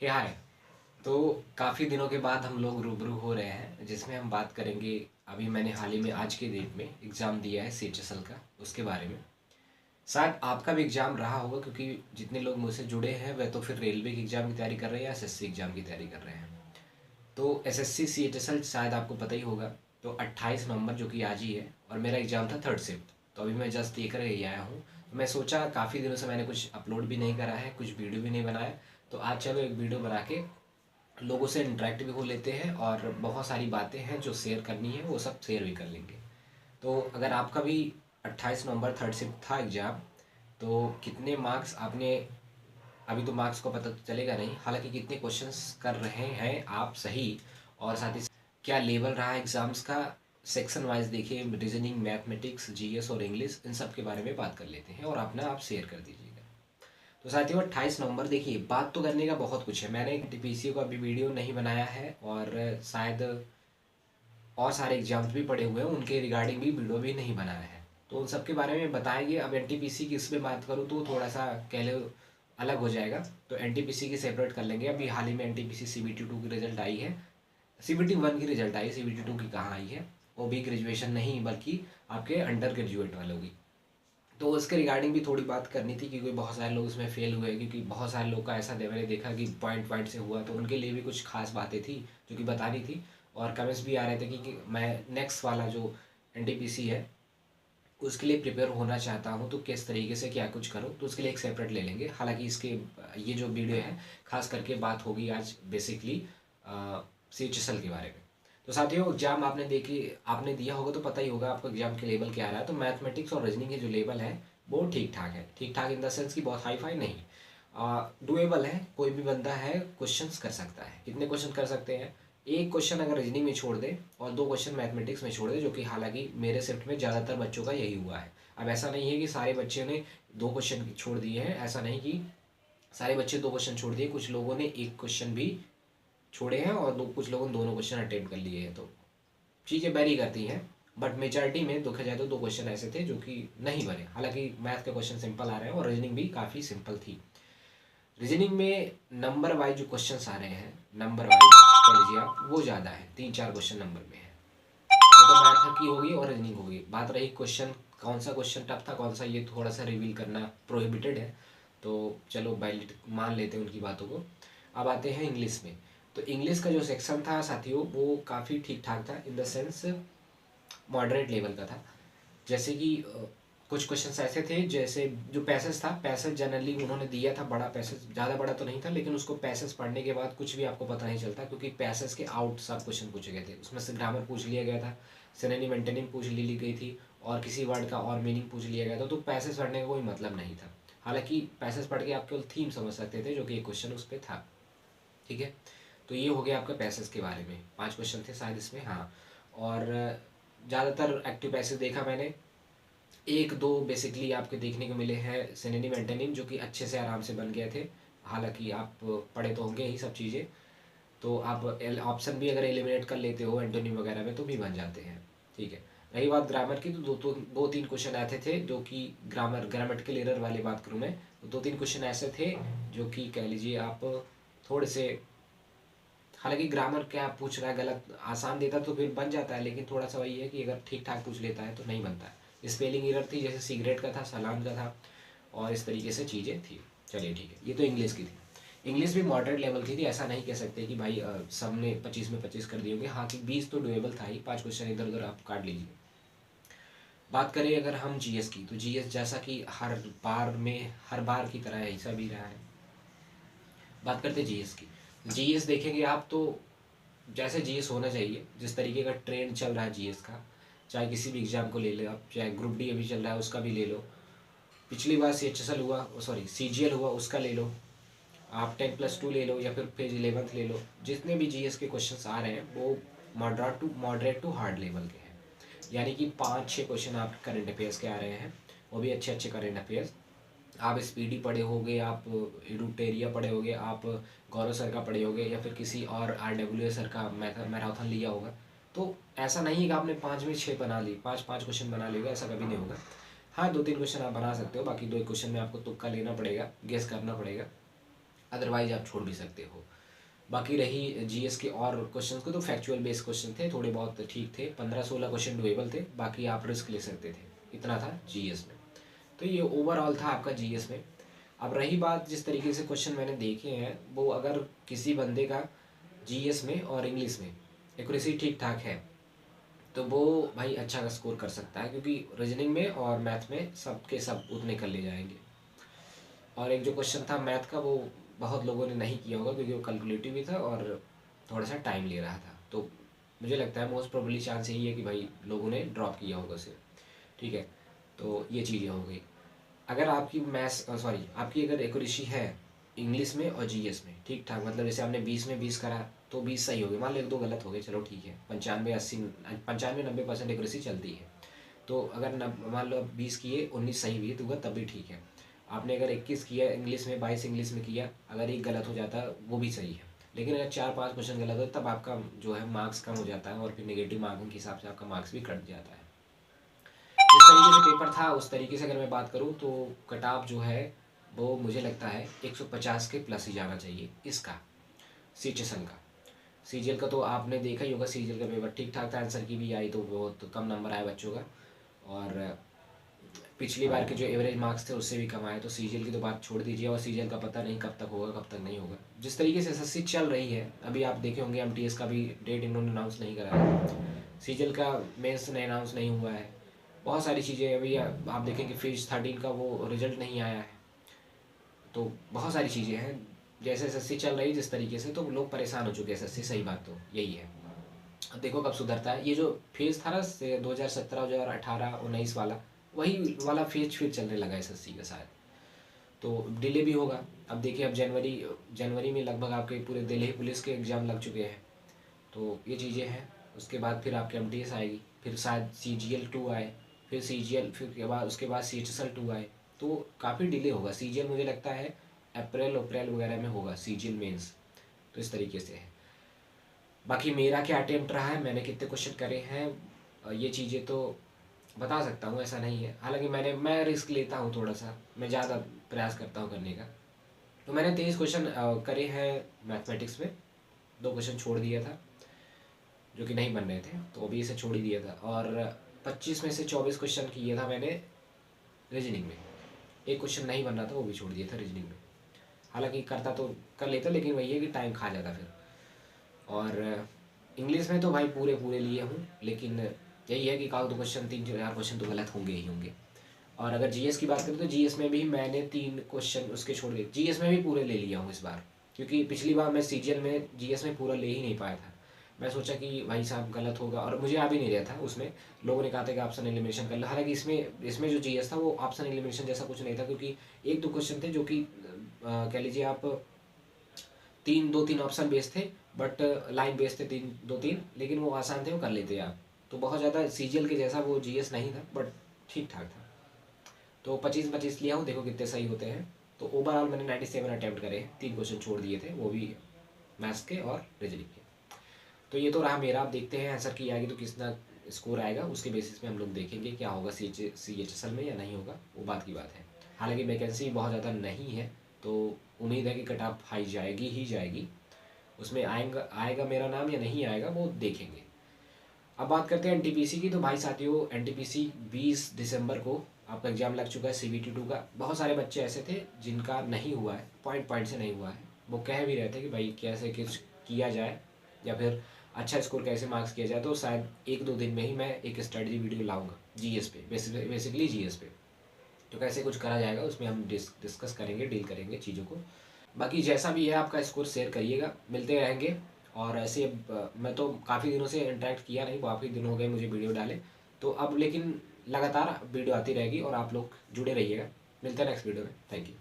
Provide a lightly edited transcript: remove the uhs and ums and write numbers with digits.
हे हाय। तो काफ़ी दिनों के बाद हम लोग रूबरू हो रहे हैं जिसमें हम बात करेंगे। अभी मैंने हाल ही में आज के डेट में एग्ज़ाम दिया है सीएचएसएल का, उसके बारे में। शायद आपका भी एग्ज़ाम रहा होगा, क्योंकि जितने लोग मुझसे जुड़े हैं वह तो फिर रेलवे की एग्ज़ाम की तैयारी कर रहे हैं या एसएससी एग्ज़ाम की तैयारी कर रहे हैं। तो एसएससी सीएचएसएल शायद आपको पता ही होगा। तो 28 नवंबर, जो कि आज ही है, और मेरा एग्ज़ाम था 3rd शिफ्ट। तो अभी मैं जस्ट देकर ही आया हूँ। तो मैं सोचा, काफ़ी दिनों से मैंने कुछ अपलोड भी नहीं करा है, कुछ वीडियो भी नहीं बनाया। तो आज चलो एक वीडियो बना के लोगों से इंटरेक्ट भी हो लेते हैं, और बहुत सारी बातें हैं जो शेयर करनी है, वो सब शेयर भी कर लेंगे। तो अगर आपका भी 28 नवंबर 3rd शिफ्ट था एग्ज़ाम, तो कितने मार्क्स आपने, अभी तो मार्क्स को पता चलेगा नहीं, हालांकि कितने क्वेश्चंस कर रहे हैं आप सही, और साथ ही क्या लेवल रहा है एग्ज़ाम्स का, सेक्शन वाइज देखिए, रीजनिंग, मैथमेटिक्स, जीएस और इंग्लिश, इन सब के बारे में बात कर लेते हैं, और अपना आप शेयर कर दीजिएगा। तो साथियों, 28 नवंबर, देखिए बात तो करने का बहुत कुछ है। मैंने टीपीसी को अभी वीडियो नहीं बनाया है, और शायद और सारे एग्जाम्स भी पड़े हुए हैं, उनके रिगार्डिंग भी वीडियो भी नहीं बनाया है। तो उन सब के बारे में बताएंगे। अब एनटीपीसी की इसमें बात करूँ तो थोड़ा सा कह लो अलग हो जाएगा। तो एनटीपीसी की सेपरेट कर लेंगे। अभी हाल ही में एनटीपीसी सीबीटी 2 की रिजल्ट आई है, सीबीटी 1 की रिजल्ट आई, सीबीटी 2 की कहाँ आई है। वो भी ग्रेजुएशन नहीं, बल्कि आपके अंडर ग्रेजुएट वालों की। तो उसके रिगार्डिंग भी थोड़ी बात करनी थी, क्योंकि बहुत सारे लोग इसमें फेल हुए, क्योंकि बहुत सारे लोग का ऐसा मैंने देखा कि पॉइंट पॉइंट से हुआ, तो उनके लिए भी कुछ खास बातें थी जो कि बतानी थी। और कमेंट्स भी आ रहे थे कि मैं नेक्स्ट वाला जो एनटीपीसी है उसके लिए प्रिपेयर होना चाहता हूँ, तो किस तरीके से क्या कुछ करूँ, तो उसके लिए एक सेपरेट ले लेंगे। हालांकि इसके ये जो वीडियो है, खास करके बात होगी आज बेसिकली सीएचएसएल के बारे में। तो साथियों, एग्जाम आपने दिया होगा तो पता ही होगा आपको एग्जाम के लेवल क्या रहा है। तो मैथमेटिक्स और रीजनिंग के जो लेवल है वो ठीक ठाक है। ठीक ठाक इन द सेंस की बहुत हाई फाई नहीं, डुएबल है। कोई भी बंदा है क्वेश्चंस कर सकता है। कितने क्वेश्चन कर सकते हैं? एक क्वेश्चन अगर रीजनिंग में छोड़ दे और 2 क्वेश्चन मैथमेटिक्स में छोड़ दे, जो कि हालांकि मेरे शिफ्ट में ज़्यादातर बच्चों का यही हुआ है। अब ऐसा नहीं है कि सारे बच्चों ने 2 क्वेश्चन छोड़ दिए हैं, ऐसा नहीं कि सारे बच्चे 2 क्वेश्चन छोड़ दिए, कुछ लोगों ने एक क्वेश्चन भी छोड़े हैं, और कुछ लोगों ने दोनों क्वेश्चन अटेम्प्ट कर लिए हैं। तो चीज़ें वेरी करती हैं, बट मेजॉरिटी में देखा जाए तो 2 क्वेश्चन ऐसे थे जो कि नहीं बने। हालांकि मैथ के क्वेश्चन सिंपल आ रहे हैं, और रीजनिंग भी काफ़ी सिंपल थी। रीजनिंग में नंबर वाइज जो क्वेश्चंस आ रहे हैं, नंबर वाइज कह लीजिए आप, वो ज़्यादा है। 3-4 क्वेश्चन नंबर में है। ये तो मैथ की होगी और रीजनिंग होगी। बात रही क्वेश्चन, कौन सा क्वेश्चन टफ था कौन सा, ये थोड़ा सा रिवील करना प्रोहिबिटेड है। तो चलो वैलिड मान लेते हैं उनकी बातों को। अब आते हैं इंग्लिश में। तो इंग्लिश का जो सेक्शन था साथियों, वो काफ़ी ठीक ठाक था, in the sense moderate level का था। जैसे कि कुछ क्वेश्चंस ऐसे थे, जैसे जो पैसेज था, पैसेज जनरली उन्होंने दिया था बड़ा पैसेज, ज़्यादा बड़ा तो नहीं था, लेकिन उसको पैसेज पढ़ने के बाद कुछ भी आपको पता नहीं चलता, क्योंकि पैसेज के आउट सब क्वेश्चन पूछे गए थे। उसमें से ग्रामर पूछ लिया गया था, सिनोनिम एंटोनिम पूछ ली गई थी, और किसी वर्ड का और मीनिंग पूछ लिया गया था। तो पैसेज पढ़ने का कोई मतलब नहीं था। हालांकि पैसेज पढ़ के आप केवल थीम समझ सकते थे, जो कि एक क्वेश्चन उस पर था। ठीक है। तो ये हो गया आपका पैसेज के बारे में। 5 क्वेश्चन थे शायद इसमें, हाँ। और ज़्यादातर एक्टिव पैसेज देखा मैंने, एक दो बेसिकली आपके देखने को मिले हैं सिनोनिम एंटोनिम, जो कि अच्छे से आराम से बन गए थे। हालांकि आप पढ़े तो होंगे ही सब चीज़ें, तो आप ऑप्शन भी अगर एलिमिनेट कर लेते हो एंटोनिम वगैरह में, तो भी बन जाते हैं। ठीक है। रही बात ग्रामर की, तो 2-3 क्वेश्चन ऐसे थे जो कि ग्रामेटिकल एरर वाली बात करूँ मैं, तो 2-3 क्वेश्चन ऐसे थे जो कि कह लीजिए आप थोड़े से, हालांकि ग्रामर क्या पूछ रहा है गलत, आसान देता तो फिर बन जाता है, लेकिन थोड़ा सा वही है कि अगर ठीक ठाक पूछ लेता है तो नहीं बनता है। स्पेलिंग एरर थी, जैसे सिगरेट का था, सलाम का था, और इस तरीके से चीज़ें थी। चलिए ठीक है, ये तो इंग्लिश की थी। इंग्लिश भी मॉडरेट लेवल की थी। ऐसा नहीं कह सकते कि भाई सब ने 25 में 25 कर दिए होंगे। हाँ, कि 20 तो डुएबल था ही, 5 क्वेश्चन इधर उधर आप काट लीजिए। बात करें अगर हम जीएस की, तो जीएस जैसा कि हर बार की तरह ऐसा भी रहा है। बात करते हैं जीएस की। जीएस देखेंगे आप तो जैसे जीएस होना चाहिए, जिस तरीके का ट्रेंड चल रहा है जीएस का, चाहे किसी भी एग्जाम को ले लो आप, चाहे ग्रुप डी अभी चल रहा है उसका भी ले लो, पिछली बार सीएचएसएल हुआ, सॉरी सीजीएल हुआ, उसका ले लो, आप 10+2 ले लो, या फिर पेज 11th ले लो। जितने भी जीएस के क्वेश्चंस आ रहे हैं वो मॉडरेट टू हार्ड लेवल के हैं। यानी कि 5-6 क्वेश्चन आप करंट अफेयर्स के आ रहे हैं, वो भी अच्छे अच्छे करंट अफेयर्स। आप स्पीडी पढ़े होगे, आप इडूटेरिया पढ़े होगे, आप गौरव सर का पढ़े होगे, या फिर किसी और आरडब्ल्यू सर का मैराथन लिया होगा। तो ऐसा नहीं है कि आपने 5 में 6 बना ली, 5-5 क्वेश्चन बना लेगा, ऐसा कभी नहीं होगा। हाँ, 2-3 क्वेश्चन आप बना सकते हो, बाकी 2 क्वेश्चन में आपको तुक्का लेना पड़ेगा, गेस करना पड़ेगा। अदरवाइज आप छोड़ भी सकते हो। बाकी रही जीएस के और क्वेश्चंस को, तो फैक्चुअल बेस्ड क्वेश्चन थे, थोड़े बहुत ठीक थे, 15-16 क्वेश्चन डुएबल थे, बाकी आप रिस्क ले सकते थे, इतना था जीएस में। तो ये ओवरऑल था आपका जीएस में। अब रही बात जिस तरीके से क्वेश्चन मैंने देखे हैं, वो अगर किसी बंदे का जीएस में और इंग्लिश में एक्यूरेसी ठीक ठाक है तो वो भाई अच्छा स्कोर कर सकता है, क्योंकि रीजनिंग में और मैथ में सब के सब उतने कर ले जाएंगे। और एक जो क्वेश्चन था मैथ का, वो बहुत लोगों ने नहीं किया होगा क्योंकि वो कैलकुलेटिव भी था और थोड़ा सा टाइम ले रहा था। तो मुझे लगता है मोस्ट प्रोबेबली चांस यही है कि भाई लोगों ने ड्रॉप किया होगा उसे। ठीक है, तो ये चीज़ें हो गई। अगर आपकी मैथ्स सॉरी आपकी अगर एक्यूरेसी है इंग्लिश में और जीएस में ठीक ठाक, मतलब जैसे आपने 20 में 20 करा तो 20 सही हो गए, मान लो 1-2 गलत हो गए, चलो ठीक है, 95-80 95-90% एक्यूरेसी चलती है। तो अगर मान लो आप 20 किए 19 सही भी तो तब भी ठीक है। आपने अगर 21 किया इंग्लिश में, 22 इंग्लिश में किया, अगर एक गलत हो जाता वो भी सही है। लेकिन अगर 4-5 क्वेश्चन गलत हो तब आपका जो है मार्क्स कम हो जाता है और फिर नेगेटिव मार्किंग के हिसाब से आपका मार्क्स भी कट जाता है। जिस तरीके से पेपर था उस तरीके से अगर मैं बात करूँ तो कट ऑफ जो है वो मुझे लगता है 150 के प्लस ही जाना चाहिए इसका, सीचेसन का। सीजीएल का तो आपने देखा ही होगा, सीजीएल का पेपर ठीक ठाक था, आंसर की भी आई तो बहुत कम नंबर आया बच्चों का, और पिछली बार के जो एवरेज मार्क्स थे उससे भी कम आए। तो सीजीएल की तो बात छोड़ दीजिए, और सीजीएल का पता नहीं कब तक होगा कब तक नहीं होगा। जिस तरीके से एसएससी चल रही है अभी आप देखे होंगे, एमटीएस का भी डेट इन्होंने अनाउंस नहीं करा है, सीजीएल का मेंस ने अनाउंस नहीं हुआ है, बहुत सारी चीज़ें अभी आप देखें कि फेज 13 का वो रिजल्ट नहीं आया है। तो बहुत सारी चीज़ें हैं, जैसे एसएससी चल रही जिस तरीके से, तो लोग परेशान हो चुके हैं एसएससी, सही बात तो यही है। अब देखो कब सुधरता है। ये जो फेज था ना 2017 2018 19 वाला, वही वाला फेज फिर चलने लगा एसएससी का शायद, तो डिले भी होगा। अब देखिए अब जनवरी में लगभग आपके पूरे दिल्ली पुलिस के एग्ज़ाम लग चुके हैं, तो ये चीज़ें हैं। उसके बाद फिर आपके एमटीएस आएगी, फिर शायद CGL 2 आए, फिर CGL, फिर के बाद उसके बाद CHSL 2 आए, तो काफ़ी डिले होगा। CGL मुझे लगता है अप्रैल वगैरह में होगा CGL मेंस, तो इस तरीके से है। बाकी मेरा क्या अटेम्प्ट रहा है, मैंने कितने क्वेश्चन करे हैं, ये चीज़ें तो बता सकता हूँ, ऐसा नहीं है। हालांकि मैं रिस्क लेता हूँ थोड़ा सा, मैं ज़्यादा प्रयास करता हूँ करने का। तो मैंने 23 क्वेश्चन करे हैं मैथमेटिक्स में, 2 क्वेश्चन छोड़ दिया था जो कि नहीं बन रहे थे, तो अभी इसे छोड़ ही दिया था। और 25 में से 24 क्वेश्चन किया था मैंने रीजनिंग में, एक क्वेश्चन नहीं बन रहा था वो भी छोड़ दिया था रीजनिंग में। हालांकि करता तो कर लेता, लेकिन वही है कि टाइम खा जाता फिर। और इंग्लिश में तो भाई पूरे पूरे लिए हूँ, लेकिन यही है कि काल 2 क्वेश्चन 3-4 क्वेश्चन तो गलत होंगे ही होंगे। और अगर जीएस की बात करें तो जीएस में भी मैंने 3 क्वेश्चन उसके छोड़ दिए, जीएस में भी पूरे ले लिया हूँ इस बार, क्योंकि पिछली बार मैं सीजीएल में जीएस में पूरा ले ही नहीं पाया था। मैं सोचा कि भाई साहब गलत होगा, और मुझे आ भी नहीं रहा था उसमें, लोगों ने कहा था कि ऑप्शन एलिमिनेशन कर लो। हालांकि इसमें जो जीएस था वो ऑप्शन एलिमिनेशन जैसा कुछ नहीं था, क्योंकि 1-2 क्वेश्चन थे जो कि कह लीजिए आप 2-3 ऑप्शन बेस्ड थे, बट लाइन बेस्ड थे 2-3, लेकिन वो आसान थे, वो कर लेते आप। तो बहुत ज़्यादा सीजीएल के जैसा वो जीएस नहीं था, बट ठीक ठाक था। तो 25-25 लिया हूँ, देखो कितने सही होते हैं। तो ओवरऑल मैंने 97 अटैम्प्ट करे, 3 क्वेश्चन छोड़ दिए थे, वो भी मैथ्स के और रीजनिंग के। तो ये तो रहा मेरा। आप देखते हैं आंसर की आएगी तो कितना स्कोर आएगा, उसके बेसिस पे हम लोग देखेंगे क्या होगा CHSL में या नहीं होगा, वो बात की बात है। हालांकि वैकेंसी बहुत ज़्यादा नहीं है, तो उम्मीद है कि कट ऑफ हाई जाएगी ही जाएगी। उसमें आएगा मेरा नाम या नहीं आएगा वो देखेंगे। अब बात करते हैं एनटीपीसी की। तो भाई साथियों, एनटीपीसी 20 दिसंबर को आपका एग्जाम लग चुका है CBT 2 का। बहुत सारे बच्चे ऐसे थे जिनका नहीं हुआ है, पॉइंट से नहीं हुआ है। वो कह भी रहे थे कि भाई कैसे कुछ किया जाए या फिर अच्छा स्कोर कैसे मार्क्स किया जाए। तो शायद 1-2 दिन में ही मैं एक स्ट्रेटजी वीडियो लाऊंगा जीएस पे, बेसिकली जीएस पे, तो कैसे कुछ करा जाएगा उसमें हम डिस्कस करेंगे, डील करेंगे चीज़ों को। बाकी जैसा भी है आपका स्कोर शेयर करिएगा, मिलते रहेंगे। और ऐसे मैं तो काफ़ी दिनों से इंटरेक्ट किया नहीं, काफ़ी दिन हो गए मुझे वीडियो डाले, तो अब लेकिन लगातार वीडियो आती रहेगी और आप लोग जुड़े रहिएगा। मिलते हैं नेक्स्ट वीडियो में। Thank you.